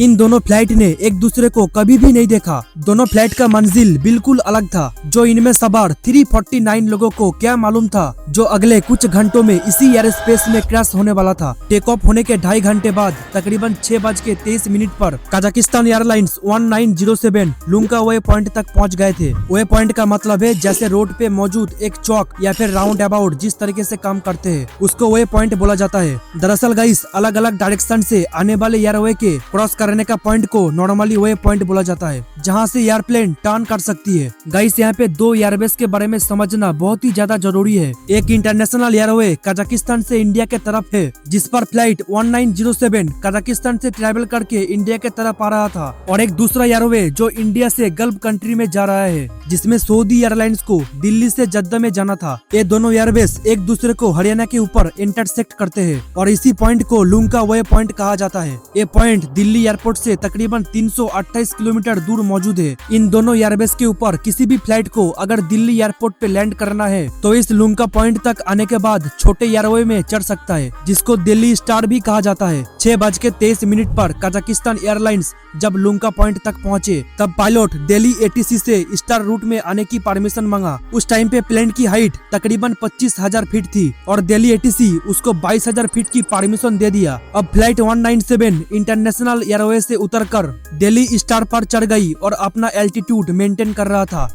इन दोनों फ्लाइट ने एक दूसरे को कभी भी नहीं देखा। दोनों फ्लाइट का मंजिल बिल्कुल अलग था। जो इनमें सवार 349 लोगों को क्या मालूम था जो अगले कुछ घंटों में इसी एयर स्पेस में क्रैश होने वाला था। टेक ऑफ होने के 2.5 घंटे बाद तकरीबन 6:23 पर कजाकिस्तान एयरलाइंस 1907 लुंका वे पॉइंट तक पहुंच गए थे। वे पॉइंट का मतलब है जैसे रोड पे मौजूद एक चौक या फिर राउंड अबाउट जिस तरीके से काम करते हैं उसको वे पॉइंट बोला जाता है। दरअसल गाइस अलग अलग डायरेक्शन से आने वाले एयरवे के क्रॉस करने का पॉइंट को नॉर्मली वे पॉइंट बोला जाता है जहां से एयरप्लेन टर्न कर सकती है। गाइस यहाँ पे दो एयरबेस के बारे में समझना बहुत ही ज्यादा जरूरी है। एक इंटरनेशनल एयरवे कजाकिस्तान से इंडिया के तरफ है जिस पर फ्लाइट 1907 कजाकिस्तान से ट्रैवल करके इंडिया के तरफ आ रहा था, और एक दूसरा एयरवे जो इंडिया से गल्फ कंट्री में जा रहा है जिसमें सऊदी एयरलाइंस को दिल्ली से जद्दा में जाना था। ये दोनों एयरबेस एक दूसरे को हरियाणा के ऊपर इंटरसेक्ट करते हैं और इसी पॉइंट को लुंका वे पॉइंट कहा जाता है। ये पॉइंट दिल्ली एयरपोर्ट से तकरीबन 328 किलोमीटर दूर मौजूद है। इन दोनों एयरबेस के ऊपर किसी भी फ्लाइट को अगर दिल्ली एयरपोर्ट पे लैंड करना है तो इस लुंका पॉइंट तक आने के बाद छोटे एयरवे में चढ़ सकता है जिसको दिल्ली स्टार भी कहा जाता है। 6:23 पर कजाकिस्तान एयरलाइंस जब लुंका पॉइंट तक पहुंचे तब पायलट दिल्ली एटीसी से स्टार रूट में आने की परमिशन मांगा। उस टाइम पे प्लेन की हाइट तकरीबन 25,000 फीट थी और दिल्ली एटीसी उसको 22,000 फीट की परमिशन दे दिया। अब फ्लाइट 197 इंटरनेशनल एयरवे से उतरकर दिल्ली स्टार पर चढ़ गई और अपना एल्टीट्यूड मेंटेन कर रहा था।